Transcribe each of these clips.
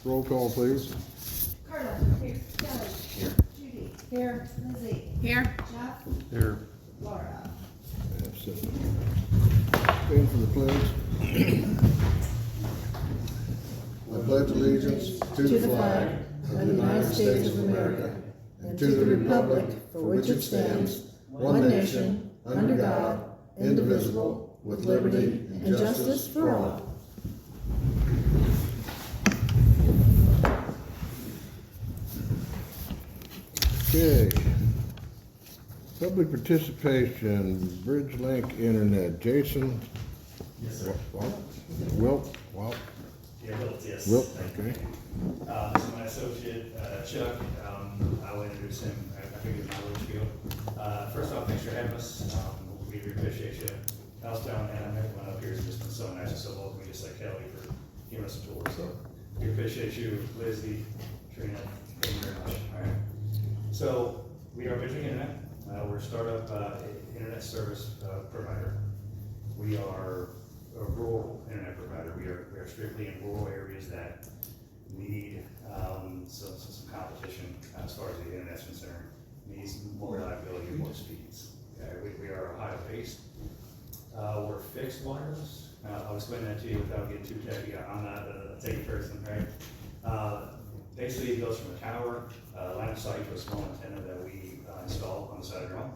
Roll call, please. Carla. Here. Kelly. Here. Judy. Here. Lizzie. Here. Jeff. Here. Laura. Stand for the pledge. I pledge allegiance to the flag of the United States of America and to the republic for which it stands, one nation, under God, indivisible, with liberty and justice for all. Okay. Public participation, Bridge Link Internet. Jason? Yes, sir. Wilt? Yeah, Wilt, yes. Wilt, Thank you. okay. This is my associate, Chuck. I will introduce him. I figured my little spiel. First off, thanks for having us. We really appreciate you. Housebound and everyone up here has just been so nice and so welcoming, just like Kelly, for giving us a tour. So we appreciate you, Lizzie, Trina, thank you very much. All right. So we are Bridging Internet. We're a startup internet service provider. We are a rural internet provider. We are strictly in rural areas that need some competition as far as the internet's concerned. Needs more reliability and more speeds. Okay? We are Ohio based. We're fixed wireless. I'll explain that to you without getting too techy. I'm not a techie person, right? Basically, it goes from a tower, line of sight, to a small antenna that we install on the side of your home.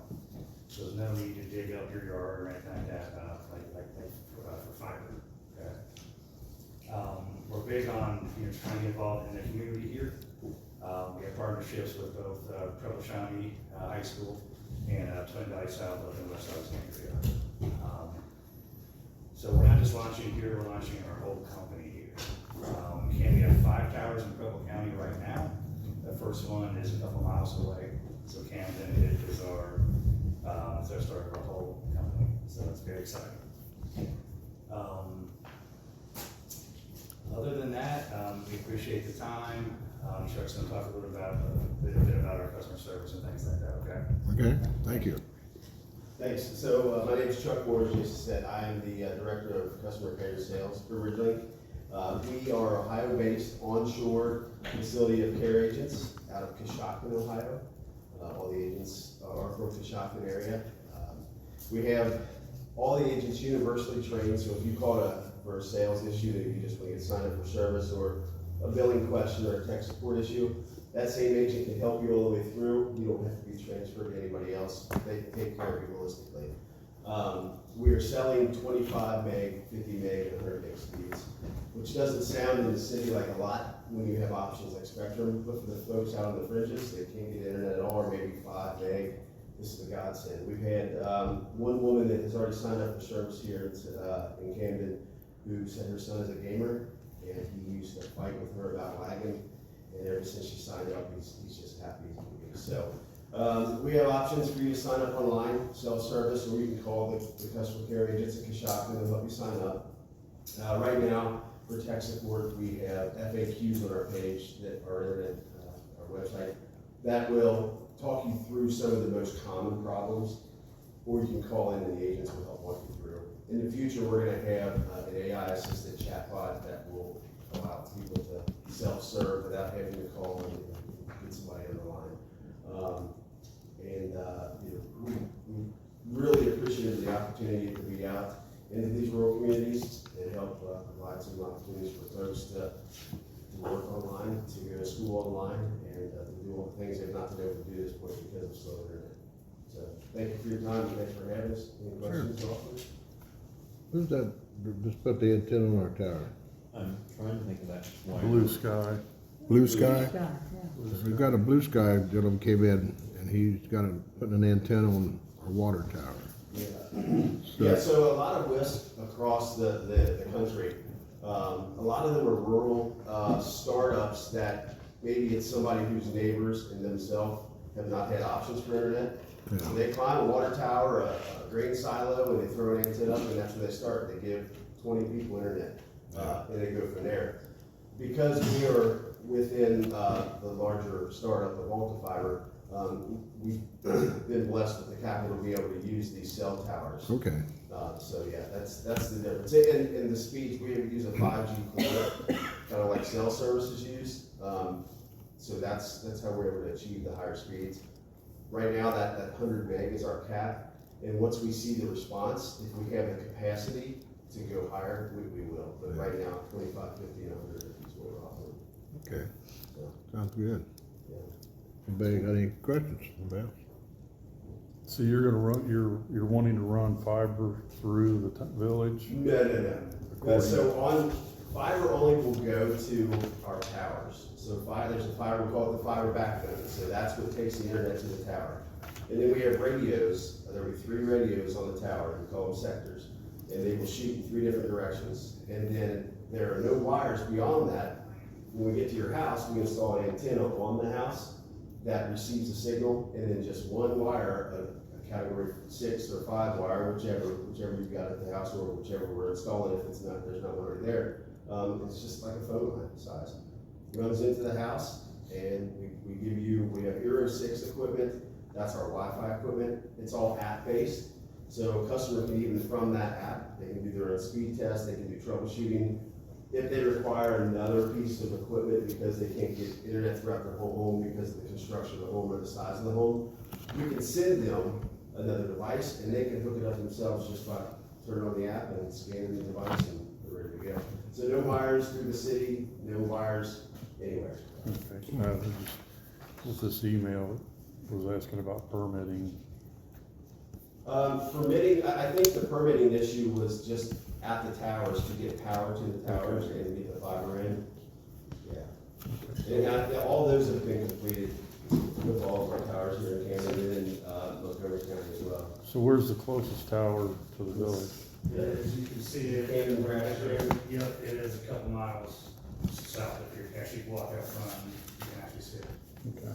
So there's no need to dig up your yard or anything like that, for fiber. Okay? We're big on trying to get involved in the community here. We have partnerships with both Preble Shawnee High School and Twin Valley South up in West Alexandria. So we're not just launching here, we're launching our whole company here. We have 5 towers in Preble County right now. The first one is a couple miles away. So Camden is our start of our whole company. So it's very exciting. Other than that, we appreciate the time. Chuck's going to talk a little bit about our customer service and things like that, okay? Okay, thank you. Thanks. So my name is Chuck Ward. As Jason said, I am the Director of Customer Care and Sales for Ridgelink. We are Ohio-based onshore facility of care agents out of Coshocton, Ohio. All the agents are from Coshocton area. We have all the agents universally trained, so if you call for a sales issue, that you just want to get signed up for service, or a billing question or a tech support issue, that same agent can help you all the way through. You don't have to be transferred to anybody else. They take care of you holistically. We are selling 25 meg, 50 meg, and 100 meg speeds, which doesn't sound in the city like a lot when you have options like Spectrum, but for the folks out on the fringes, they can't get internet at all, or maybe 5 meg. This is a godsend. We've had one woman that has already signed up for service here in Camden, who said her son is a gamer, and he used to fight with her about lagging, and ever since she signed up, he's just happy as can be. So we have options for you to sign up online, self-service, or you can call the customer care agents at Coshocton and help you sign up. Right now, for tech support, we have FAQs on our page that are internet, our website, that will talk you through some of the most common problems, or you can call in and the agents will help walk you through. In the future, we're going to have an AI-assisted chatbot that will allow people to self-serve without having to call and get somebody on the line. We really appreciate the opportunity to be out into these rural communities and help provide some opportunities for folks to work online, to go to school online, and to do all the things they've not been able to do at this point because of slow internet. So thank you for your time, and thanks for having us. Any questions? Sure. Who's that just put the antenna on our tower? I'm trying to think of that. Blue Sky. Blue Sky? Yeah. We've got a Blue Sky gentleman came in, and he's putting an antenna on our water tower. Yeah. So a lot of WISP across the country, a lot of them are rural startups that maybe it's somebody whose neighbors and themselves have not had options for internet. Yeah. So they climb a water tower, a grain silo, and they throw an antenna up, and that's where they start. They give 20 people internet, and they go from there. Because we are within the larger startup of Multifiber, we've been blessed with the capital to be able to use these cell towers. Okay. So yeah, that's the difference. And the speeds, we use a 5G core kind of like cell service is used. So that's how we're able to achieve the higher speeds. Right now, that 100 meg is our cap, and once we see the response, if we have the capacity to go higher, we will. But right now, 25, 50, and 100 is what we're offering. Okay, So, sounds good. yeah. Anybody got any questions about? So you're gonna run, you're wanting to run fiber through the village? No. So on fiber only will go to our towers. So there's a fiber, we call it the fiber backbone. So that's what takes the internet to the tower. And then we have radios. There will be 3 radios on the tower. We call them sectors, and they will shoot in 3 different directions. And then there are no wires beyond that. When we get to your house, we install an antenna on the house that receives a signal, and then just one wire, a category 6 or 5 wire, whichever you've got at the house or whichever we're installing. If it's not, there's not one right there. It's just like a phone line size. Runs into the house, and we have Euro 6 equipment. That's our Wi-Fi equipment. It's all app-based. So a customer can even from that app, they can do their own speed test, they can do troubleshooting. If they require another piece of equipment because they can't get internet throughout their whole home because of the construction of the home or the size of the home, we can send them another device, and they can hook it up themselves just by turning on the app and scanning the device, and they're ready to go. So no wires through the city, no wires anywhere. Okay. With this email, it was asking about permitting. Permitting, I think the permitting issue was just at the towers to get power to the towers and get the fiber in. Yeah. And all those have been completed with all of our towers here in Camden and in Montgomery County as well. So where's the closest tower to the village? As you can see, Camden Branch. Yep, it is a couple miles south if you actually walk out front, you can actually see it. Okay.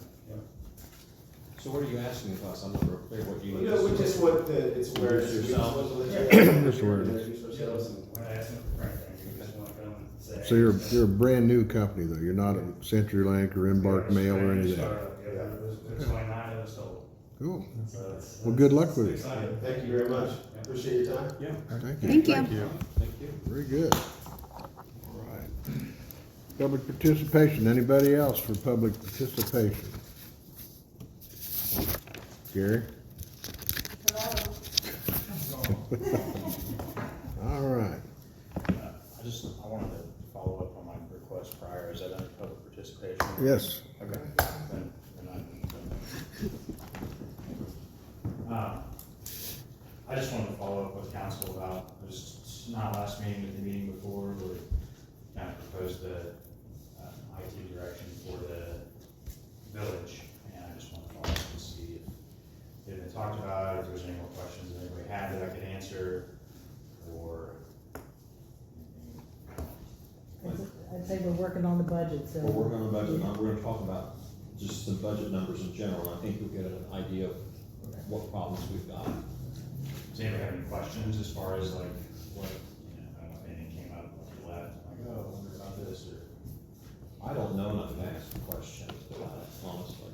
So what are you asking of us? I'm not real clear what you. You know, we just want it's where it's Yourself. Just where it is. Introduce ourselves and We're not asking for anything, you just want to come and say. So you're a brand new company though, you're not a CenturyLink or Embark Mail or any of that? Yeah, there's 29 of us total. Cool, So it's- well, good luck with it. exciting. thank you very much. Appreciate your time. Yeah, Thank you. Thank you. thank you. Very good. All right. Public participation, anybody else for public participation? Gary? All right. I wanted to follow up on my request prior, is that under public participation? Yes. Okay. I just wanted to follow up with council about, it was not last meeting, but the meeting before, where we kind of proposed the IT direction for the village, and I just wanted to follow up and see if it had been talked about, if there was any more questions that anybody had that I could answer, or I'd say we're working on the budget, so. We're working on the budget, now we're gonna talk about just the budget numbers in general, and I think we'll get an idea of what problems we've got. does anybody have any questions as far as like, what, I don't know if anything came up left, like, oh, I wonder about this, or I don't know enough to ask questions about it, honestly.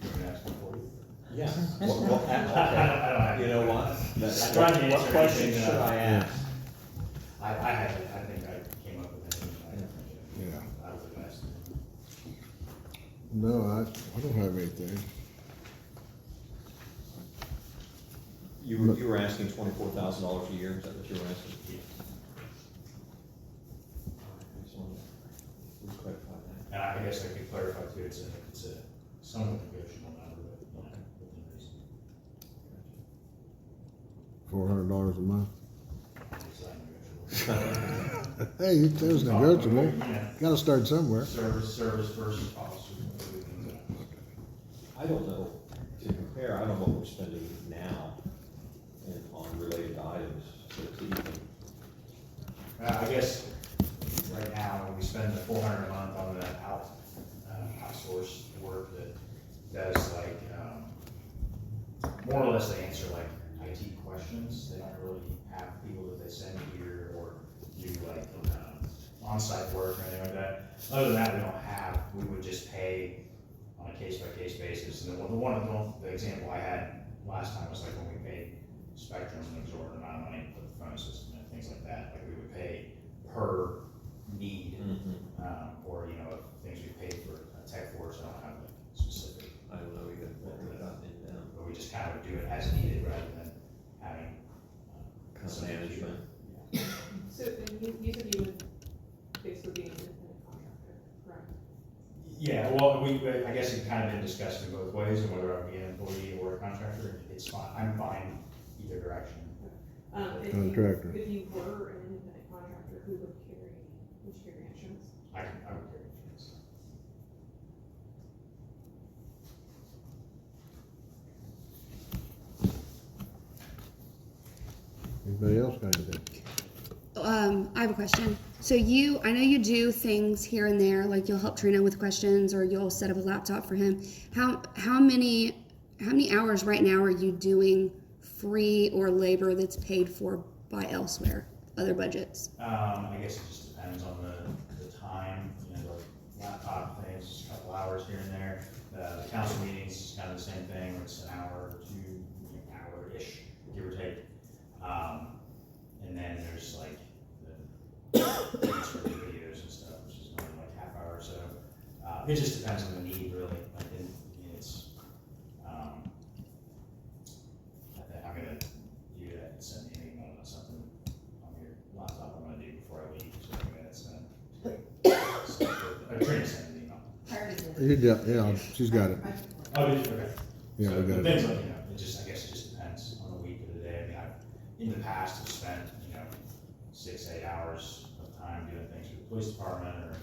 you can ask one for you. Yeah. Okay. You know what? I tried to What answer questions anything, should I ask? I think I came up with anything. Yeah. I was the best. No, I don't have anything. You were asking $24,000 a year, is that what you were asking? Yeah. We'll clarify that. And I guess I could clarify too, it's a somewhat negotiable number, but, within reason. $400 a month. It's not negotiable. Hey, it was negotiable. Yeah. Gotta start somewhere. Service versus cost. I don't know, to compare, I don't know what we're spending now on related items, so it's even. I guess right now, we spend the $400 a month on the outsourced work that does like, more or less they answer like IT questions. They don't really have people that they send here or do like, on-site work or anything like that. Other than that, we would just pay on a case-by-case basis. And the example I had last time was like when we paid Spectrum an exorbitant amount of money for the phone system and things like that. Like we would pay per need, or, you know, things we paid for tech force, I don't have like specific, I don't know either, what we got in them, but we just kind of do it as needed rather than having. kind of some- management. So, and you said you would basically be an independent contractor, correct? Yeah, well, I guess it kind of been discussed in both ways, and whether I'd be an employee or a contractor, it's fine, I'm fine either direction. And Contractor. If you were an independent contractor, would you carry insurance? I would carry insurance. Anybody else got anything? I have a question. So I know you do things here and there, like you'll help Trina with questions, or you'll set up a laptop for him. How many hours right now are you doing free or labor that's paid for by elsewhere, other budgets? I guess it just depends on the time, you know, the laptop things, just a couple hours here and there. The council meetings is kind of the same thing, it's an hour to hour-ish, give or take. And then there's like the videos and stuff, which is only like half hour or so. It just depends on the need, really. Like, it's, I'm gonna do that and send me an email about something on your laptop I'm gonna do before I leave, so I'm gonna send an email. Yeah, she's got it. Oh, did you? Okay. Yeah, So we got it. things like, you know, I guess it just depends on the week or the day. I mean, in the past, I've spent, 6-8 hours of time doing things with the police department, or,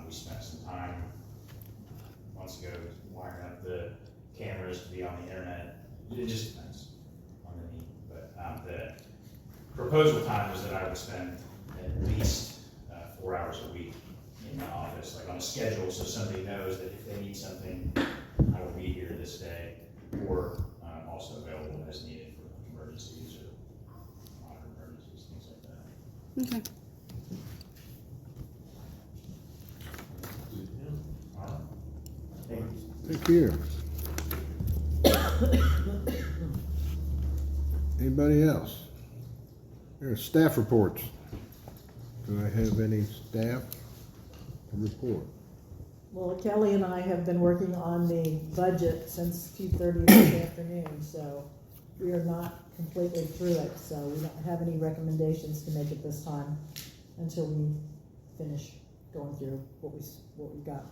we spent some time months ago wiring up the cameras to be on the internet. It just depends on the need. But, the proposal time was that I would spend at least 4 hours a week in the office, like on a schedule, so somebody knows that if they need something, I will be here this day, or also available as needed for emergencies or minor emergencies, things like that. Okay. All right. Thank you. Thank you. Anybody else? There's staff reports. Do I have any staff to report? Well, Kelly and I have been working on the budget since 2:30 this afternoon, so we are not completely through it, so we don't have any recommendations to make at this time until we finish going through what we got.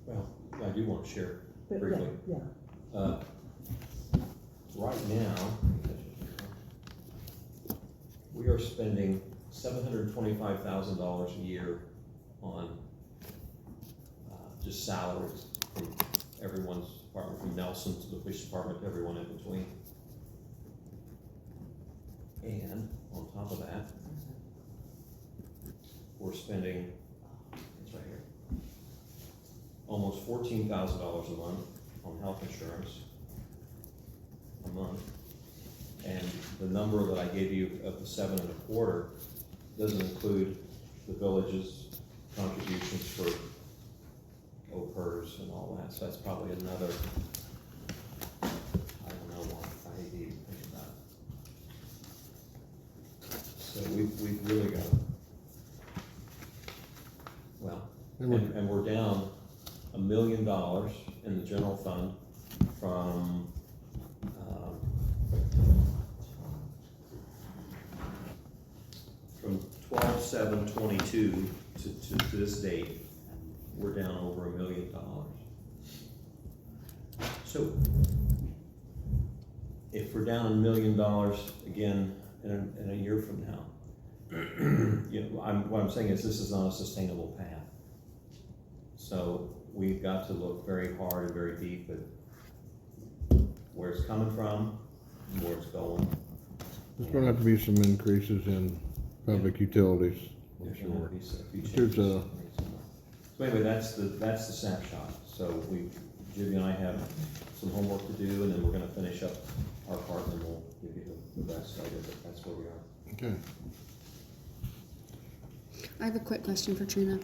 Well, I do want to share But briefly. yeah. Right now, we are spending $725,000 a year on just salaries from everyone's department, from Nelson to the police department, to everyone in between. And on top of that, we're spending, it's right here, almost $14,000 a month on health insurance a month. And the number that I gave you of the 7.25 doesn't include the village's contributions for OPERS and all that, so that's probably another, I don't know what, I hate to even think about it. So we've really got, well, and we're down $1 million in the general fund from, from 12/7/22 to this date, we're down over $1 million. So if we're down $1 million again in a year from now, you know, what I'm saying is this is not a sustainable path. So we've got to look very hard and very deep at where it's coming from, and where it's going. There's gonna have to be some increases in public utilities, I'm There's gonna sure. be a few There's changes. So anyway, that's the snapshot. So Judy and I have some homework to do, and then we're gonna finish up our part, and then we'll give you the rest later, but that's where we are. Okay. I have a quick question for Trina.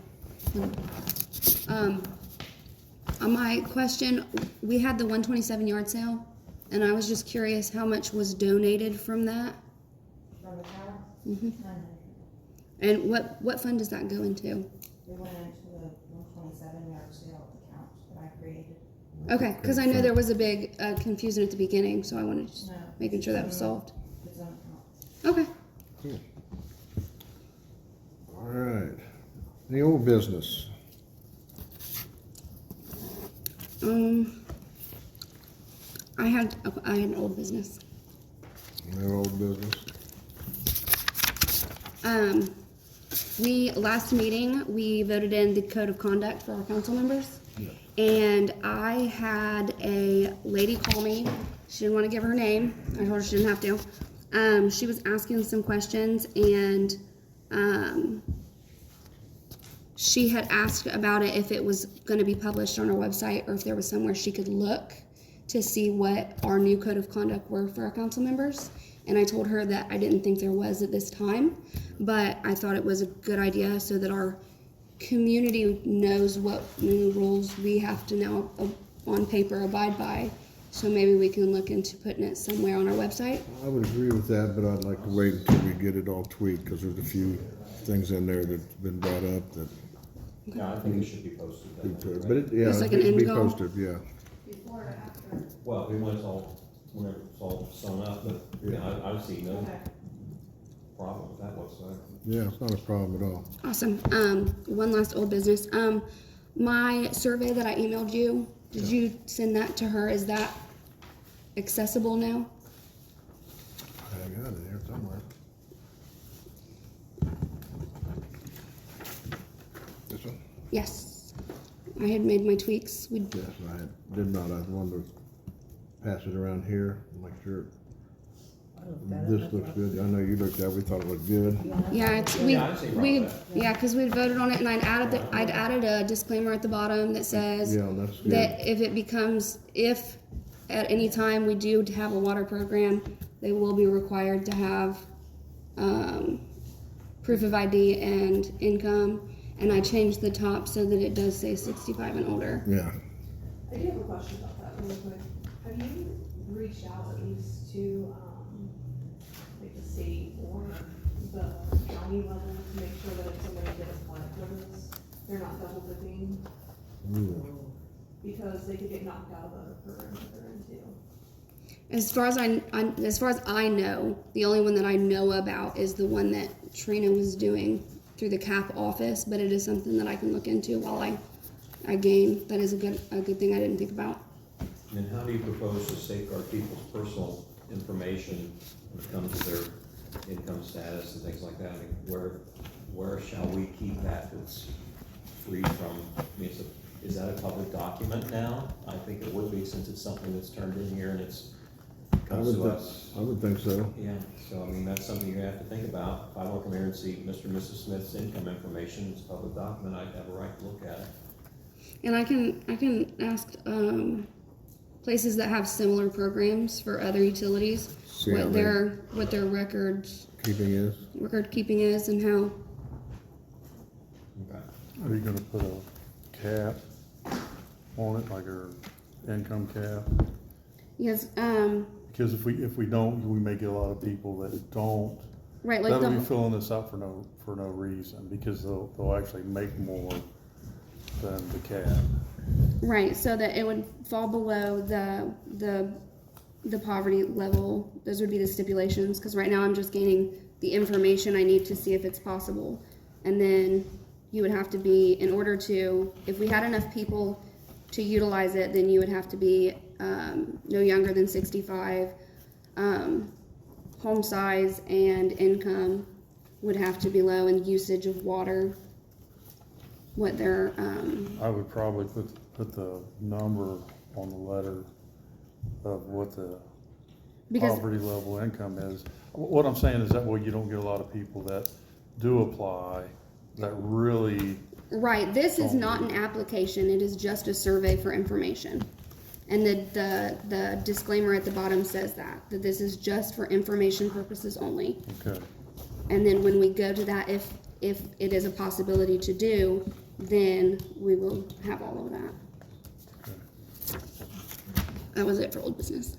On my question, we had the 127 yard sale, and I was just curious how much was donated from that. From the tower? Mm-hmm. And what fund does that go into? We went into the 127 yard sale account that I created. Okay, because I know there was a big confusion at the beginning, so I wanted to just No. making sure that was solved. It's an account. Okay. Cool. All right. Any old business? I had an old business. No old business? Last meeting, we voted in the code of conduct for our council members. And I had a lady call me. She didn't want to give her name. I told her she didn't have to. She was asking some questions, and she had asked about it if it was going to be published on our website or if there was somewhere she could look to see what our new code of conduct were for our council members. And I told her that I didn't think there was at this time, but I thought it was a good idea so that our community knows what new rules we have to now on paper abide by. So maybe we can look into putting it somewhere on our website. I would agree with that, but I'd like to wait until we get it all tweaked, because there's a few things in there that's been brought up that Yeah, I think it should be posted. we that way, could, right? but it, yeah, Just like an it should be end goal? posted, yeah. Before or after? Well, whenever it's all sewn up, but yeah, I see no Okay. problem with that whatsoever. Yeah, it's not a problem at all. Awesome. One last old business. My survey that I emailed you, did you send that to her? Is that accessible now? I got it here somewhere. This one? Yes. I had made my tweaks. Yes, I did not. I wanted to pass it around here, make sure this looks good. I know you looked at it, we thought it looked good. Yeah, Yeah, I see a problem we with that. yeah, because we voted on it, and I'd added a disclaimer at the bottom that says Yeah, that's good. that if at any time we do have a water program, they will be required to have proof of ID and income. And I changed the top so that it does say 65 and older. Yeah. I do have a question about that really quick. Have you reached out at least to, like the state or the county level to make sure that if somebody did apply for this, they're not double dipping? Ooh. Because they could get knocked out of the program that they're in too. As far as I know, the only one that I know about is the one that Trina was doing through the CAP office, but it is something that I can look into while I game. That is a good thing I didn't think about. And how do you propose to safeguard people's personal information when it comes to their income status and things like that? I mean, where shall we keep that that's free from, I mean, is that a public document now? I think it would be, since it's something that's turned in here and it's comes to us. I would think so. Yeah, so I mean, that's something you have to think about. If I want to come here and see Mr. and Mrs. Smith's income information, it's a public document, I'd have a right to look at it. And I can ask places that have similar programs for other utilities See how what their record keeping is. and how. Okay. Are you gonna put a cap on it, like our income cap? Yes, Because if we don't, we may get a lot of people that don't, right, like that will be the, filling this out for no reason, because they'll actually make more than the cap. right, so that it would fall below the poverty level. Those would be the stipulations, because right now I'm just gaining the information I need to see if it's possible. And then you would have to be, in order to, if we had enough people to utilize it, then you would have to be no younger than 65. Home size and income would have to be low, and usage of water. What their I would probably put the number on the letter of what the because poverty level income is. What I'm saying is that way you don't get a lot of people that do apply that really. right, this is not an application. It is just a survey for information. And the disclaimer at the bottom says that this is just for information purposes only. Okay. And then when we go to that, if it is a possibility to do, then we will have all of that. Okay. That was it for old business.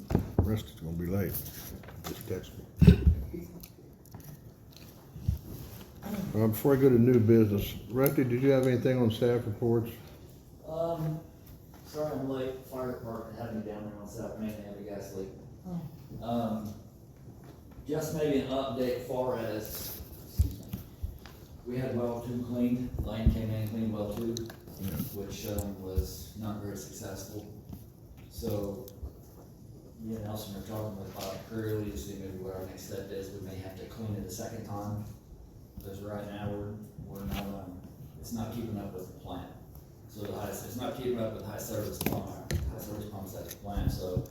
The rest is gonna be late. Just text me. Before I go to new business, Rusty, did you have anything on staff reports? Sorry I'm late, fire department had me down there on South Main, they had a gas leak. Just maybe an update far as, we had well 2 cleaned, Lane came in and cleaned well 2, which, was not very successful. So, me and Nelson are talking with Bob Curley to see maybe what our next step is, we may have to clean it a second time. Because right now, we're not, it's not keeping up with the plant. So it's not keeping up with high service pumps at the plant, so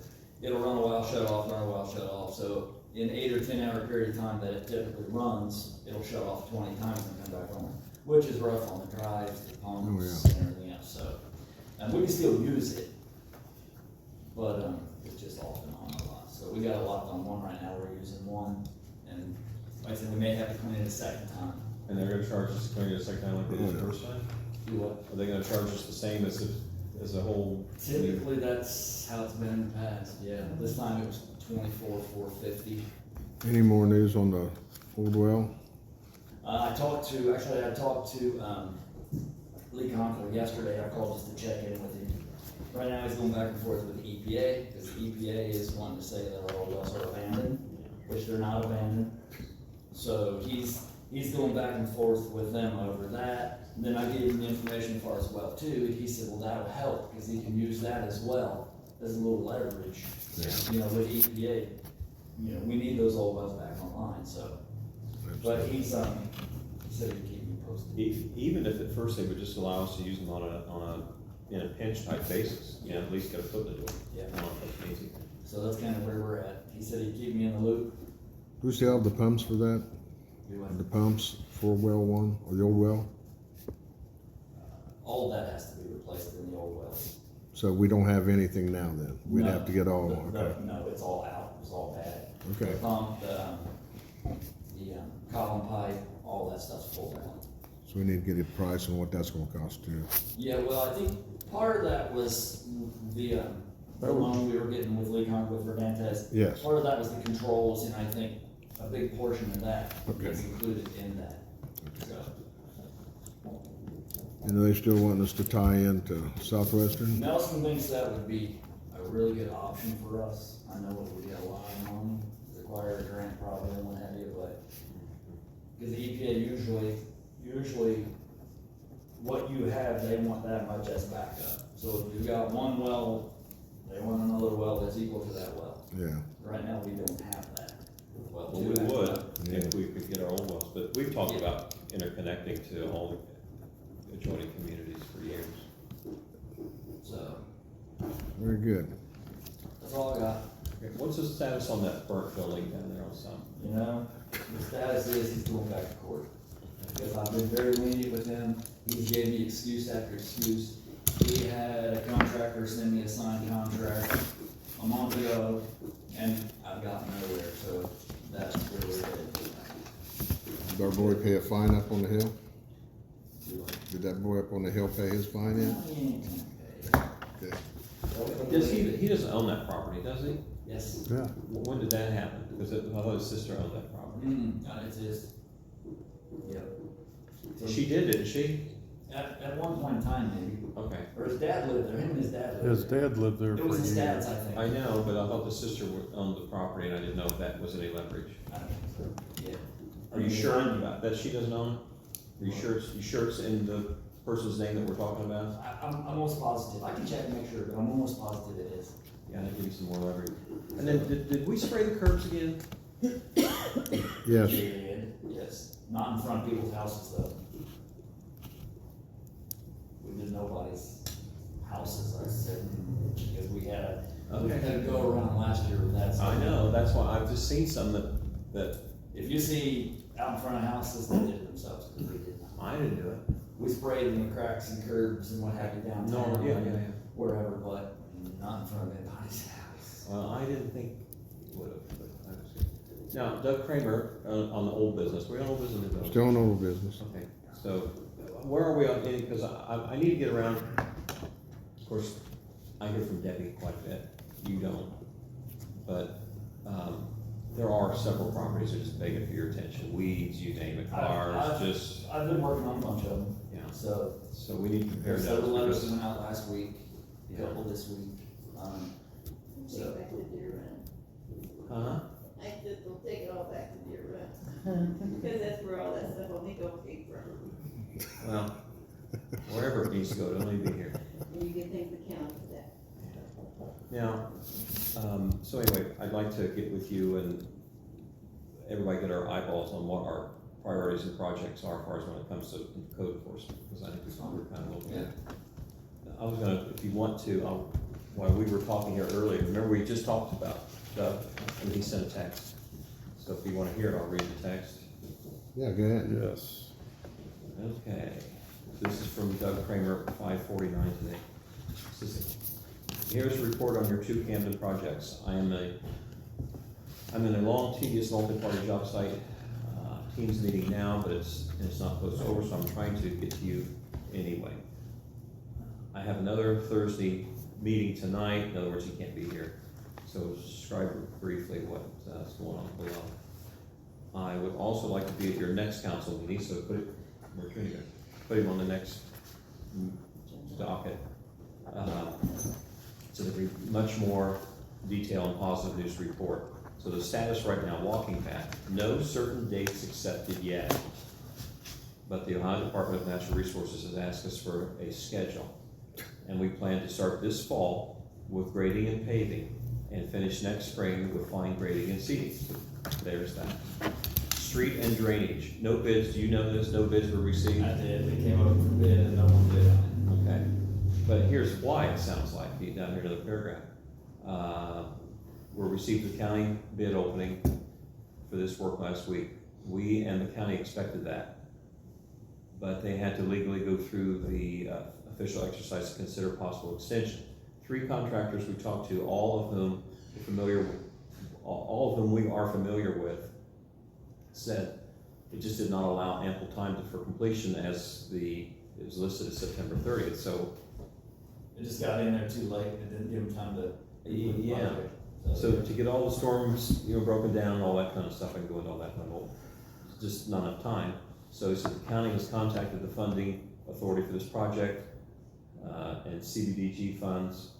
it'll run a while, shut off, run a while, shut off. So in 8 or 10 hour period of time that it typically runs, it'll shut off 20 times and come back on, which is rough on the drives, the pumps, and everything else. So, and we can still use it, but it's just off and on a lot. So we got it locked on one right now, we're using one, and like I said, we may have to clean it a second time. And they're gonna charge us to clean it a second time like they did the first time? Do what? Are they gonna charge us the same as a whole? Typically, that's how it's been in the past, yeah. This time it was $24,450. Any more news on the old well? I talked to Lee Conkler yesterday. I called just to check in with him. Right now, he's going back and forth with the EPA, because the EPA is wanting to say that our old wells are abandoned, which they're not abandoned. So he's going back and forth with them over that. And then I gave him the information as far as well too. He said, well, that'll help, because he can use that as well as a little leverage. You know, with EPA, you know, we need those old wells back online, so. But he said he'd keep me posted. Even if at first they would just allow us to use them in a pinch type basis, you know, at least get a foot in the door. Yeah. I don't know if that's easy. So that's kind of where we're at. He said he'd keep me in the loop. Who still have the pumps for that? The pumps for well 1 or the old well? All of that has to be replaced in the old wells. So we don't have anything now then? We'd have to get all, okay. No, it's all out, it's all bad. Okay. The pump, the column pipe, all that stuff's full out. So we need to get a price on what that's gonna cost too. Yeah, well, I think part of that was the loan we were getting with Lee Conk with Verdantes. Yes. Part of that was the controls, and I think a big portion of that Okay. is included in that. So, And are they still wanting us to tie into Southwestern? Nelson thinks that would be a really good option for us. I know it would get a lot of money, require a grant probably and what have you, but, because the EPA usually what you have, they want that much as backup. So if you've got one well, they want another well that's equal to that well. Yeah. Right now, we don't have that. Well, we would if we could get our old wells, but we've talked about interconnecting to all the adjoining communities for years. So, Very good. that's all I got. Okay, what's the status on that burnt building down there on South? You know, the status is he's going back to court. Because I've been very lenient with him. He gave me excuse after excuse. He had a contractor send me a signed contract a month ago, and I've gotten nowhere, so that's where we're headed. Did our boy pay a fine up on the hill? Did that boy up on the hill pay his fine yet? He ain't gonna pay. Okay. Does he doesn't own that property, does he? Yes. Yeah. When did that happen? Because I thought his sister owned that property. It's his. Yep. So She did, didn't she? At one point in time, maybe. Okay. Or his dad lived there, him and his dad lived His there. dad lived there It for was his years. dad's, I think. I know, but I thought the sister owned the property and I didn't know if that was any leverage. I don't think so. Yeah. Are you sure about that she doesn't own it? Are you sure it's in the person's name that we're talking about? I'm almost positive. I can check and make sure, but I'm almost positive it is. Yeah, that gives you some more leverage. And then, did we spray the curbs again? Yes. Yes. Not in front of people's houses though. We did nobody's houses, I said, because we had a go around last year with that. I know, that's why I've just seen some that If you see out in front of houses, they did it themselves, because we did not. I didn't do it. We sprayed in the cracks and curbs and what have you downtown. No, yeah. Wherever, but not in front of anybody's house. Well, I didn't think it would have, but I was good. Now, Doug Kramer, on the old business, we're on old business. or new business? Still in old business. Okay, so where are we on any, because I need to get around, of course, I hear from Debbie quite a bit, you don't, but, there are several properties that just begging for your attention, weeds, you name it, cars, just, I've been working on a bunch of them, yeah. so. So we need to compare There's notes several letters because, went out last week, a Yeah. couple this week, so. Back to deer run. huh? I said, they'll take it all back to deer run. Because that's where all that stuff on Nico came from. Well, wherever it needs to go, don't need to be here. And you can thank the county for that. Now, so anyway, I'd like to get with you and everybody get our eyeballs on what our priorities and projects are as far as when it comes to code enforcement, because I think that's what we're kind of looking at. I was gonna, if you want to, while we were talking here earlier, remember we just talked about Doug, and he sent a text. So if you wanna hear it, I'll read the text. Yeah, go ahead. Yes. Okay, this is from Doug Kramer, 5:49 today. It says, here's a report on your two Camden projects. I'm in a long, tedious, multi-party job site. Team's meeting now, but it's not close to over, so I'm trying to get to you anyway. I have another Thursday meeting tonight. In other words, he can't be here. So describe briefly what's going on below. I would also like to be at your next council meeting, so put him on the next docket. So there'll be much more detail and positive news report. So the status right now, walking path, no certain dates accepted yet. But the Ohio Department of Natural Resources has asked us for a schedule. And we plan to start this fall with grading and paving and finish next spring with fine grading and seeding. There's that. Street and drainage, no bids, do you know this? No bids were received? I did, they came over for bid and no one bid on Okay, but here's why it sounds like, down here in the paragraph. We received the county bid opening for this work last week. We and the county expected that, but they had to legally go through the official exercise to consider possible extension. 3 contractors we talked to, all of whom we are familiar with, said it just did not allow ample time for completion as it was listed as September 30th. So it. It just got in there too late, it didn't give them time to. yeah. So to get all the storms, broken down and all that kind of stuff, I can go into all that kind of, just not enough time. So he said the county has contacted the funding authority for this project, and CDBG funds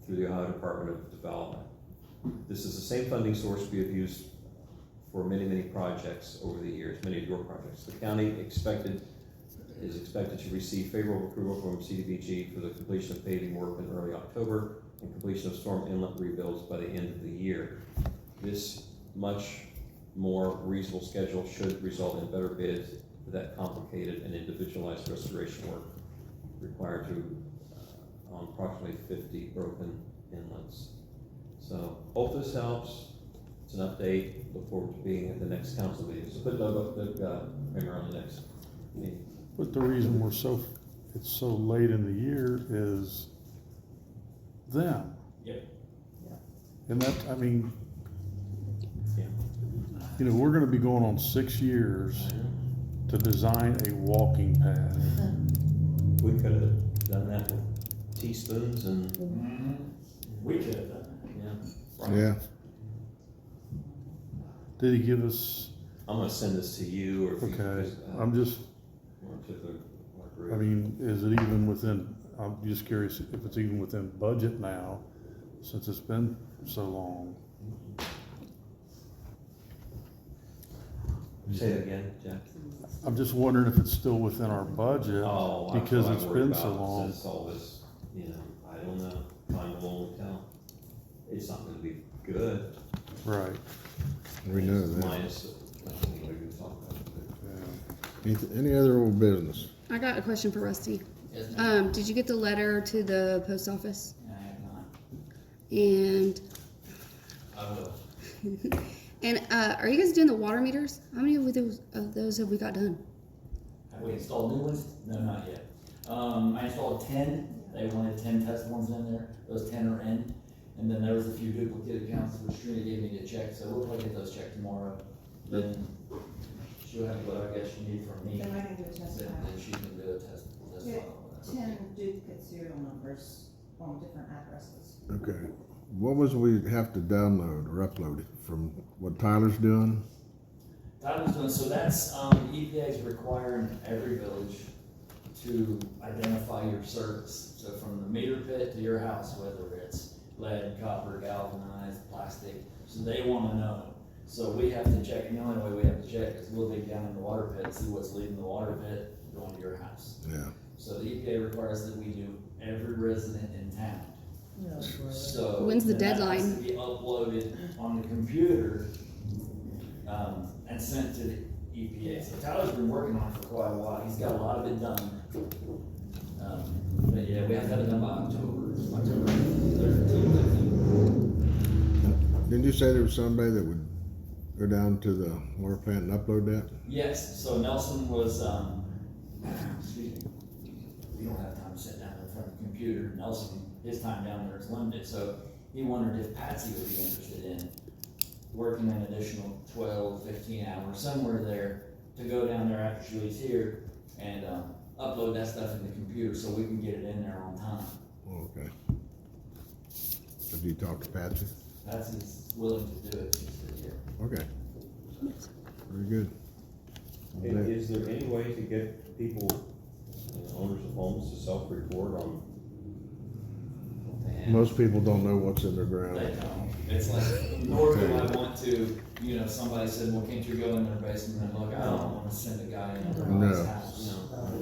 through the Ohio Department of Development. This is the same funding source we have used for many, many projects over the years, many of your projects. The county is expected to receive favorable approval from CDBG for the completion of paving work in early October and completion of storm inlet rebuilds by the end of the year. This much more reasonable schedule should result in better bids for that complicated and individualized restoration work required on approximately 50 broken inlets. So hope this helps. It's an update. Look forward to being at the next council meeting. So put Doug Kramer on the next meeting. But the reason it's so late in the year is them. Yep. And that, I mean, Yeah. we're gonna be going on 6 years to design a walking path. We could have done that with teaspoons and, Mm-hmm. We could have done that. yeah. Yeah. Did he give us, I'm gonna send this to you or if you. okay, I'm just, or to our group. I mean, is it even within, I'm just curious if it's even within budget now, since it's been so long. Say it again, Jack. I'm just wondering if it's still within our budget, Oh, that's because what I'm it's worried been so about, long. since all this, I don't know, time will only tell. It's not gonna be good. Right. We know that. Minus, we can talk about it. Any other old business? I got a question for Rusty. Yes, ma'am. Did you get the letter to the post office? I have not. And I will. and are you guys doing the water meters? How many of those have we got done? Have we installed new ones? No, not yet. I installed 10, they wanted 10 test ones in there, those 10 are in. And then there was a few duplicate accounts which Trina gave me to check, so we'll probably get those checked tomorrow. Then she'll have what I guess she needs from me, Then then I can do a test file. she can do a test Yeah. file. 10 duplicate serial numbers on different addresses. Okay. what was we have to download or upload it from what Tyler's doing? Tyler's doing, so that's, EPA is requiring every village to identify your service. So from the meter pit to your house, whether it's lead, copper, galvanized, plastic, so they wanna know. So we have to check, and the only way we have to check is we'll dig down in the water pit, see what's leaving the water pit, going to your house. Yeah. So the EPA requires that we do every resident in town. Yeah. So. When's the then that deadline? has to be uploaded on the computer, and sent to the EPA. So Tyler's been working on it for quite a while, he's got a lot of it done. But yeah, we have to have it done by October 13th. Didn't you say there was somebody that would go down to the water plant and upload that? Yes, so Nelson was, excuse me, we don't have time to sit down in front of the computer. Nelson, his time down there is limited, so he wondered if Patsy would be interested in working an additional 12, 15 hours, somewhere there, to go down there after she leaves here and, upload that stuff in the computer so we can get it in there on time. Oh, okay. Have you talked to Patsy? Patsy's willing to do it, she said, yeah. Okay. Very good. And is there any way to get people, owners of homes to self-report on? And Most people don't know what's in their they ground. don't. It's like, nor do I want to, somebody said, well, can't you go in their basement and look? I don't wanna send a guy in their No. house.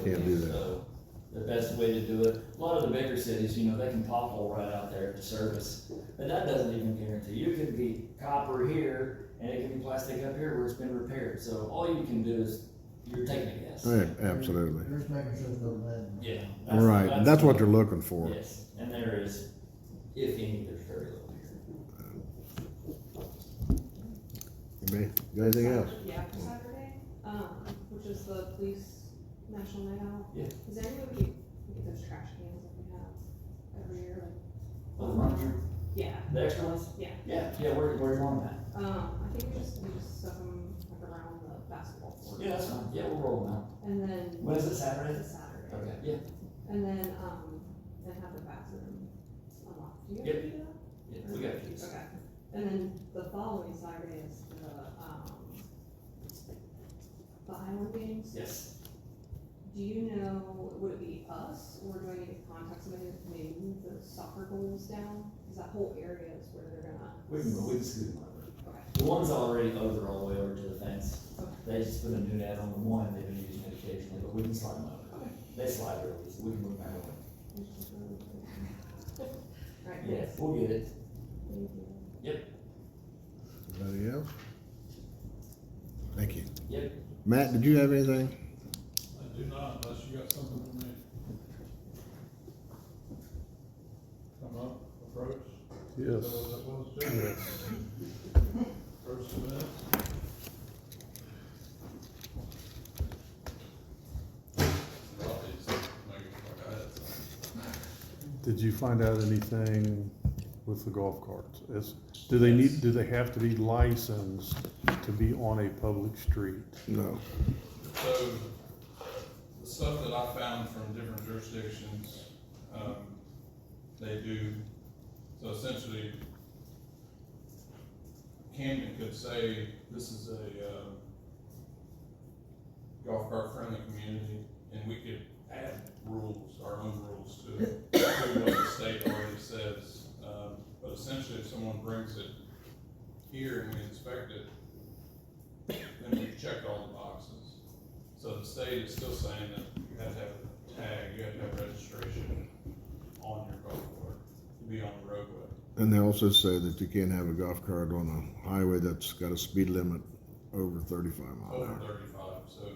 Can't do that. So, the best way to do it, a lot of the bigger cities, they can pothole right out there at the surface, but that doesn't even guarantee. You could be copper here, and it could be plastic up here where it's been repaired, so all you can do is, you're taking a guess. Yeah, absolutely. They're just making sure there's no lead. Yeah. Right, that's what they're looking for. Yes, and there is, if any, there's very little here. You got anything else? Yeah, for Saturday, which is the police national night out. Yeah. Is there any way we could get those trash cans that we have every year, like? Oh, the ones Yeah, the extra ones? yeah. Yeah, where you want that? I think we just stuff them like around the basketball court. Yeah, that's fine, yeah, we'll roll them out. And then. When is it, Saturday? It's a Saturday. Okay, yeah, And then have the bathroom unlocked. Do you Yep. have to do that? yeah, we got keys. Okay. And then the following Saturday is the Highland Games. Yes. Do you know, would it be us, or do I need to contact somebody to maybe move the soccer goals down? Cause that whole area is where they're gonna. We can scoot them over. Okay. The one's already over all the way over to the fence. Okay. They just put a new net on the one, they've been using it occasionally, but we can slide them over. Okay. They slide really easy, we can move them out of the way. Alright, Yeah, thanks. we'll get it. Thank you. Anybody else? Thank you. Yep. Matt, did you have anything? I do not, unless you got something for me. Come up, approach. Yes. Is that what that was, Jay? Approach the minutes. Did you find out anything with the golf carts? Do they have to be licensed to be on a public street? No. So, the stuff that I found from different jurisdictions, they do, so essentially, Camden could say, this is a, golf cart friendly community, and we could add rules, our own rules to it, to what the state already says. But essentially, if someone brings it here and we inspect it, then we've checked all the boxes. So the state is still saying that you have to have a tag, you have to have registration on your golf cart to be on the roadway. And they also say that you can't have a golf cart on a highway that's got a speed limit over 35 miles an Over hour. 35, so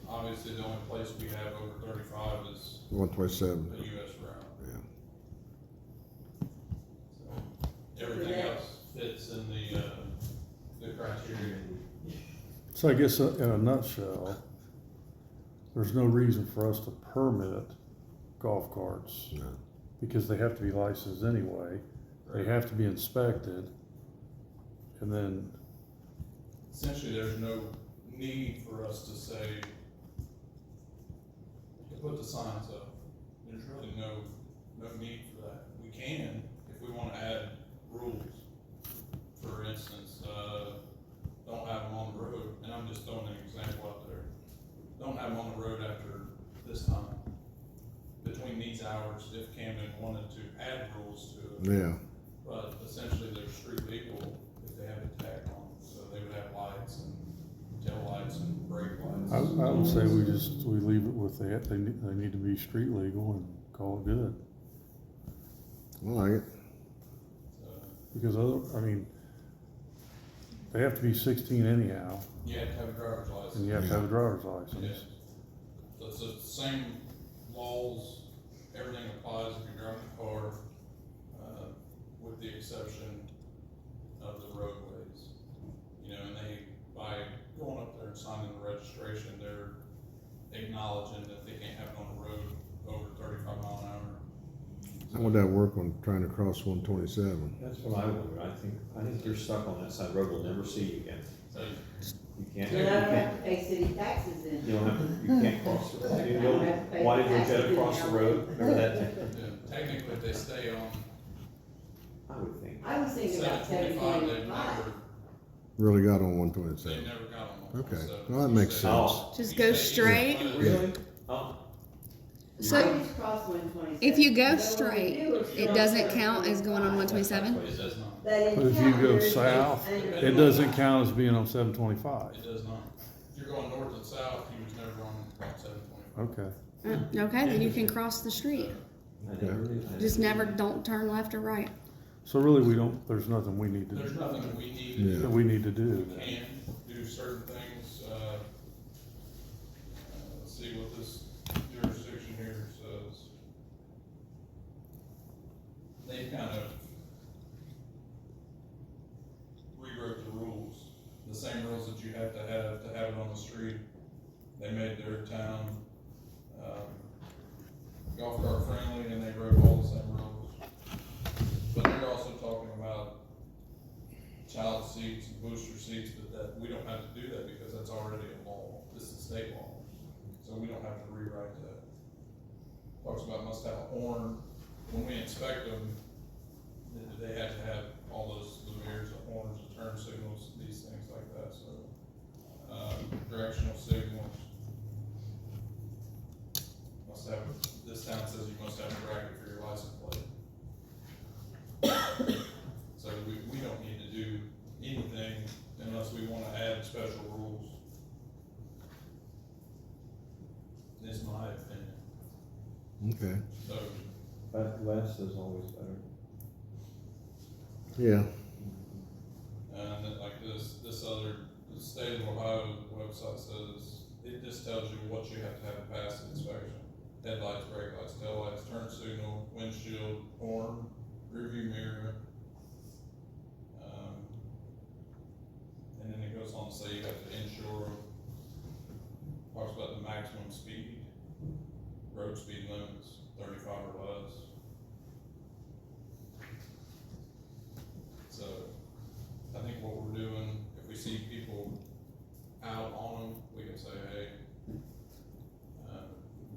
obviously the only place we have over 35 is 127. a US route. Yeah. So everything else fits in the criteria. So I guess in a nutshell, there's no reason for us to permit golf carts No. because they have to be licensed anyway. They have to be inspected. And then, Essentially, there's no need for us to say, to put the signs up. There's really no need for that. We can, if we wanna add rules. For instance, don't have them on the road, and I'm just throwing an example out there. Don't have them on the road after this time. Between these hours, if Camden wanted to add rules to it. Yeah, But essentially, they're street legal if they have a tag on, so they would have lights and tail lights and brake lights. I would say we leave it with that, they need to be street legal and call it good. I like it. So, Because they have to be 16 anyhow, you have to have a driver's license. and you have to have a driver's Yeah. license. So it's the same laws, everything applies if you're driving a car, with the exception of the roadways. You know, and by going up there and signing the registration, they're acknowledging that they can't have it on the road over 35 mile an hour. How would that work on trying to cross 127? That's what I wonder. I think you're stuck on that side road, we'll never see you again. So, You can't, You'll never have to pay city taxes then. you don't have, you can't cross the road. You know, why did we get across the road? Remember that? technically, if they stay on I would think. I was thinking about 725, they've 725. never, Really got on they 127? never got on. Okay, 127. well, that makes sense. Oh, Just go straight. really? Oh, So I just crossed 127. if you go But what we straight, do is it cross doesn't count as going on 127? It does not. But in But if you town, go there's south, a- it doesn't count as being on 725. It does not. If you're going north and south, you was never on Route 725. Okay. Okay, then you can cross the street. I never knew that. Just never, don't turn left or right. So really, there's nothing we need to There's do, nothing that we need to Yeah. do. that we need to do. We can do certain things, let's see what this jurisdiction here says. They've kind of rewrote the rules, the same rules that you have to have it on the street. They made their town, golf cart friendly, and they wrote all the same rules. But they're also talking about child seats and booster seats, but that, we don't have to do that because that's already a law. This is state law. So we don't have to rewrite that. Talks about must have a horn. When we inspect them, they have to have all those mirrors, the horns, the turn signals, these things like that, so. Directional signals. Must have, this town says you must have a bracket for your license plate. So we don't need to do anything unless we wanna add special rules. Is my opinion. Okay, So, But less is always better. yeah, and then like the state of Ohio website says, it just tells you what you have to pass the inspection. Headlights, brake lights, tail lights, turn signal, windshield, horn, rearview mirror. And then it goes on to say you have to insure them. Talks about the maximum speed, road speed limits, 35 or less. So, I think what we're doing, if we see people out on them, we can say, hey,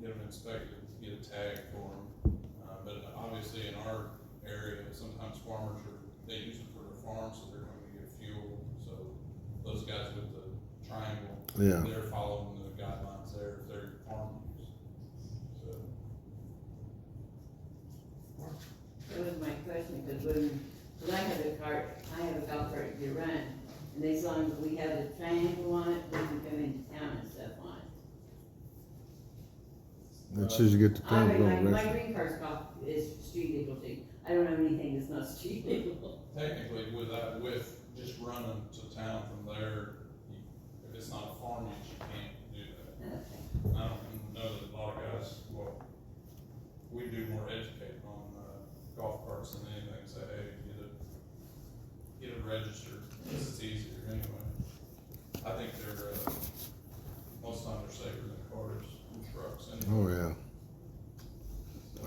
get them inspected, get a tag for them. But obviously in our area, sometimes farmers they use them for their farm, so they're going to get fuel. So those guys with the triangle, yeah. they're following the guidelines there if they're farm use. So. That was my question, because when I have a golf cart to run, and as long as we have a triangle on it, we can come into town and stuff on it. As soon as you get to town, go My rest. green card's is street legal too. I don't have anything that's not street legal. Technically, with just running to town from there, if it's not a farm use, you can't do that. Okay. I don't know that a lot of guys, well, we do more educating on, golf carts than anything, say, hey, get it registered, because it's easier anyway. I think they're, most times they're safer than cars and trucks anyway. Oh, yeah.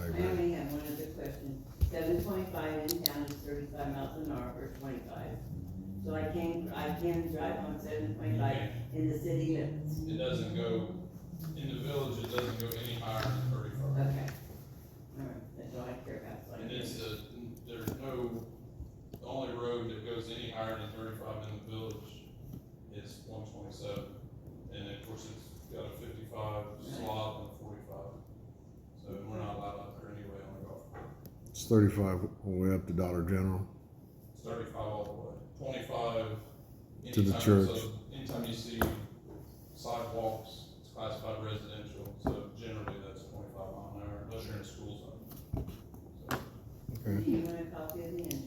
I I agree. only have one other question. 725 in town is 35 miles an hour for 25. So I can drive on 725 in the city limits. It doesn't go, in the village, it doesn't go any higher than 35. Okay. All right, that's all I care about. So I And can- it's goes any higher than 35 in the village is 127. And of course, it's got a 55 slot and a 45. So we're not allowed out there anyway on the golf course. It's 35 all the way up to Dollar General. It's 35 all the way. 25 To the anytime church. So anytime you see sidewalks, it's classified residential. So generally that's 25 mile an hour unless you're in a school zone. So, Okay. Do you want a copy of the insurance?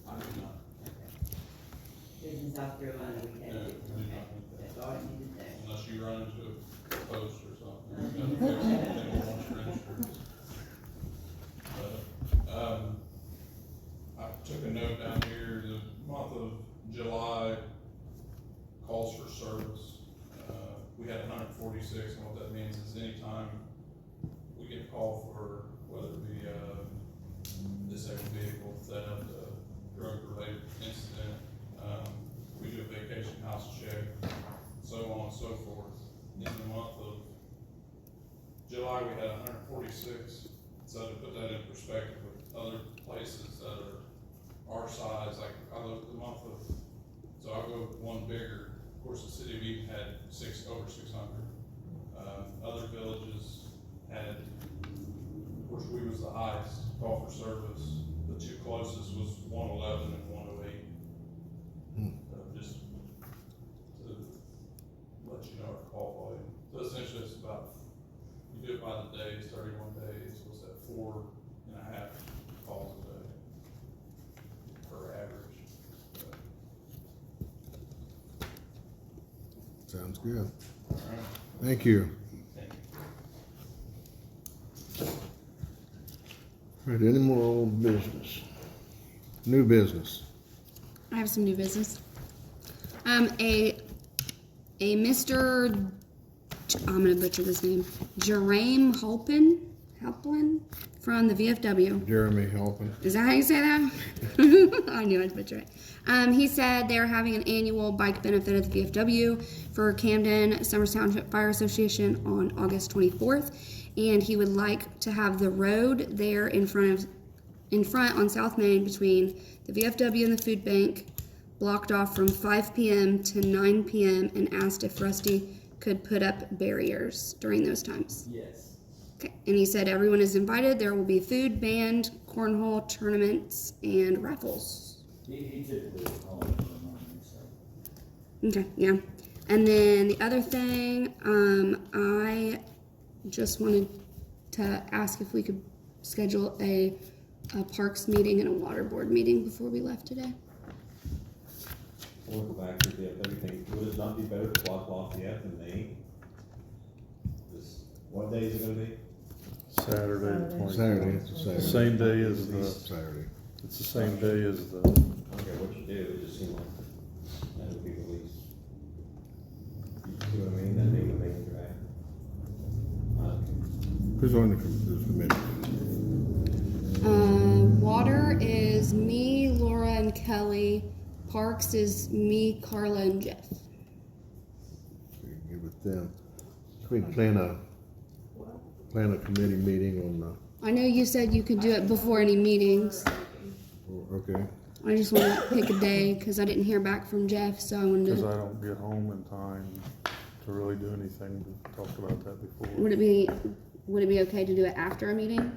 I do not. Business South Carolina, we No, have it. we do not need that. That's all I need to know. Unless you run into a post or something. You gotta fix anything with your insurance. But, I took a note down here, the month of July calls for service. We had 146, and what that means is anytime we get a call for, whether it be a disabled vehicle, theft, a drug-related incident, we do a vacation house check, so on and so forth. In the month of July, we had 146. So to put that in perspective with other places that are our size, like I look the month of, so I'll go one bigger. Of course, the city of Eden had over 600. Other villages had, of course, we was the highest call for service. The two closest was 111 and 108. Just to let you know our call volume. So essentially it's about, you do it by the days, 31 days, what's that, 4.5 calls a day per average. Sounds good. All right. Thank you. Thank you. All right, any more old business? New business? I have some new business. A Mr. I'm gonna butcher this name. Jerame Halpin from the VFW. Jeremy helping? Is that how you say that? I knew I'd butcher it. He said they're having an annual bike benefit at the VFW for Camden Summers Township Fire Association on August 24th, and he would like to have the road there in front on South Main between the VFW and the food bank blocked off from 5 p.m. to 9 p.m. and asked if Rusty could put up barriers during those times. Yes. Okay. And he said everyone is invited. There will be food, band, cornhole, tournaments, and raffles. He typically will call it for the morning, so. Okay, yeah. And then the other thing, I just wanted to ask if we could schedule a parks meeting and a water board meeting before we left today. We'll go back to the everything. Would it not be better to block off the F in May? What day is it gonna be? Saturday, the 24th. Saturday, it's a Saturday. Same day as the, Saturday. it's the same day as the, Okay, what you do, it just seemed like that would be the least. You see what I mean? That'd be the main drag. Who's on the committee? Water is me, Laura, and Kelly. Parks is me, Carla, and Jeff. Get with them. We can plan a committee meeting on I know you said you could do it before any meetings. okay. I just want to pick a day because I didn't hear back from Jeff, so I wanted because I to. don't get home in time to really do anything. We talked about that before. Would it be okay to do it after a meeting?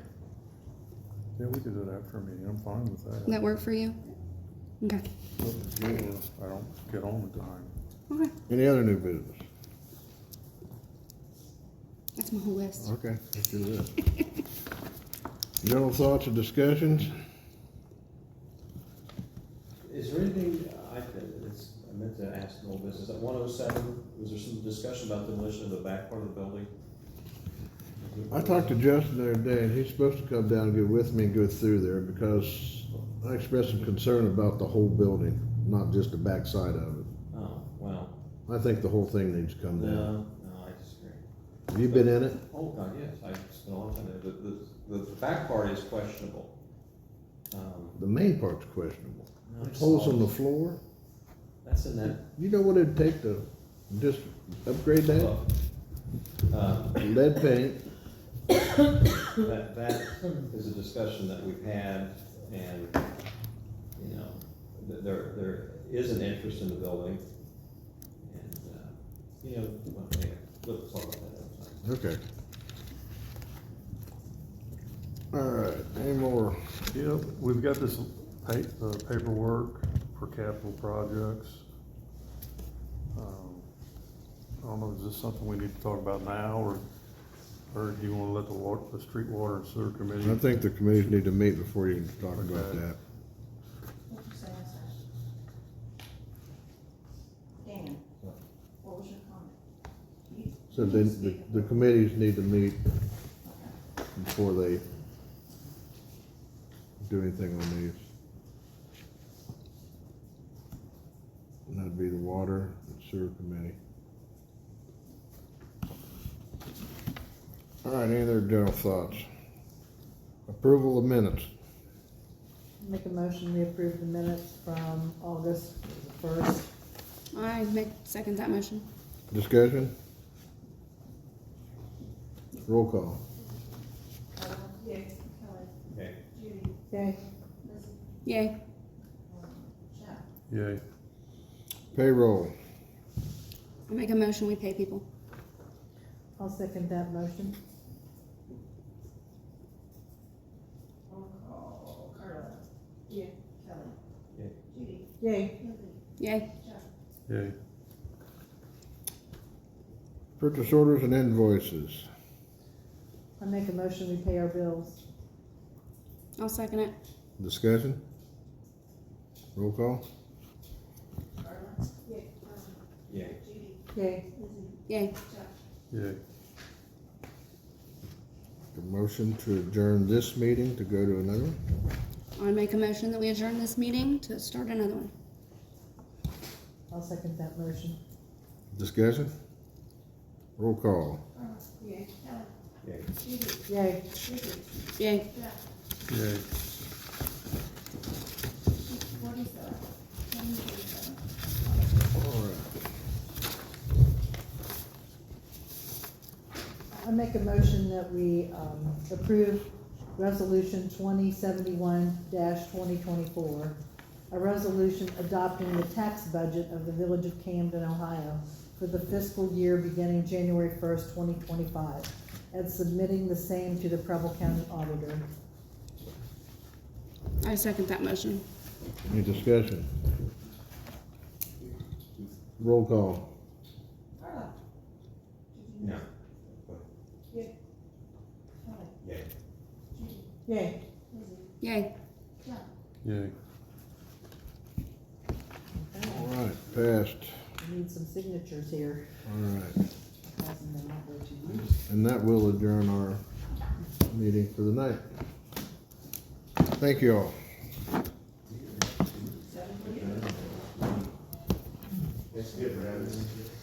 Yeah, we could do it after a meeting. I'm fine with that. Would that work for you? Okay. I don't get home in time. Okay. Any other new business? That's my whole list. Okay, let's do this. General thoughts and discussions? Is there anything, I meant to ask in old business, at 107, was there some discussion about demolition of the back part of the building? I talked to Justin the other day, and he's supposed to come down and get with me and go through there because I expressed some concern about the whole building, not just the back side of it. Oh, well, I think the whole thing needs to come down. no, I disagree. Have you been in it? Oh, God, yes, I spent a long time there. The back part is questionable. The main part's questionable. No, it's Holes in all- the floor. That's in that, You know what it'd take to just upgrade that? Lead paint. that is a discussion that we've had, and, you know, there is an interest in the building. And, you know, well, anyway, we'll talk about that another time. Okay. All right, any more? You know, we've got this paperwork for capital projects. I don't know, is this something we need to talk about now, or do you wanna let the street water and sewer committee? I think the committees need to meet before you can talk about Okay. that. What'd you say, I'm sorry? Dan, what was your comment? You- So you then, can speak. the committees need to meet Okay. before they do anything on these. And that'd be the water and sewer committee. All right, any other general thoughts? Approval of minutes. Make a motion, we approve the minutes from August 1st. I second that motion. Discussion? Roll call. Yeah, Kelly, Okay. Judy, Okay, Lizzie, Yay. Jeff. Yay. Payroll. I make a motion, we pay people. I'll second that motion. Roll call, Carla. Yeah. Kelly. Yeah. Judy, Yay. Lizzie, Yay. Jeff. Yay. Purchase orders and invoices. I make a motion, we pay our bills. I'll second it. Discussion? Roll call? Carla. Yeah. Yeah. Judy, Yay. Lizzie, Yay. Jeff. Yay. The motion to adjourn this meeting to go to another one? I make a motion that we adjourn this meeting to start another one. I'll second that motion. Discussion? Roll call. Carla. Yeah. Kelly. Yeah. Judy, Yay. Lizzie, Yay. Jeff. Yay. What is that? 147. All right. I make a motion that we approve resolution 2071-2024, a resolution adopting the tax budget of the Village of Camden, Ohio for the fiscal year beginning January 1st, 2025, and submitting the same to the Preble County Auditor. I second that motion. Any discussion? Roll call. Carla. No. Yeah. Kelly. Yeah. Judy, Yay. Lizzie, Yay. Jeff. Yay. All right, passed. We need some signatures here. All right. Passing them out there to you. And that will adjourn our meeting for the night. Thank you all.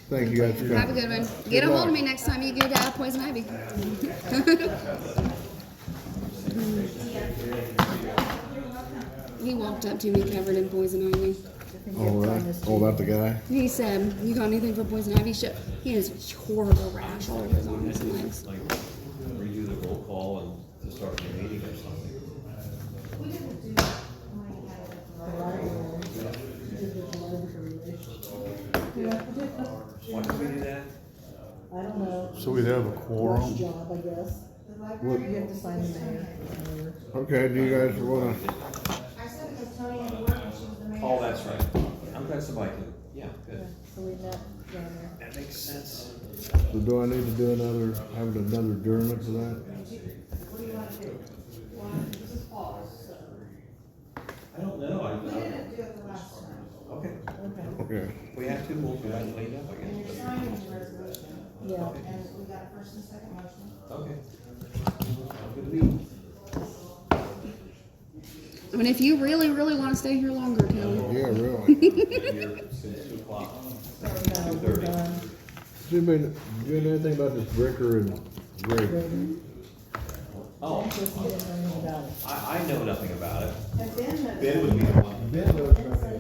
Thank you guys for Have a coming. good one. Get a hold of me next time you go to Poison Ivy. He walked up to me covered in poison ivy. All right. Oh, that the guy? He said, "You got anything for poison ivy?" Shit. He has a horrible rash all over his arms and legs. Like, redo the roll call and to start the meeting or something. We didn't do money out of The it. library. Did the library relations. Yeah, Why did we do that? I don't know. So we'd have a Rush quorum? job, I guess. The You library. have to sign the mayor. Okay, do you guys wanna, I said because Tony had to work and she was the mayor. Oh, that's right. I'm glad somebody can, yeah, Yeah, good. so we met down there. That makes sense. so do I need to do have another adjournment for that? What do you want to do? Want to just pause? I don't know, We didn't do it the last time. okay. Okay. Okay. If we have to, we'll go ahead and clean up, I And you're guess. signing the resolution. Yeah. And we got a first and second motion. Okay. Good meeting. I mean, if you really, really want to stay here longer, Kelly. Yeah, really. Here since 2 o'clock. No, we're done. Do you know anything about this Bricker and Greg? Oh, Just didn't know anything about it. I know nothing about it. And Ben knows. Ben would be the one. Ben knows nothing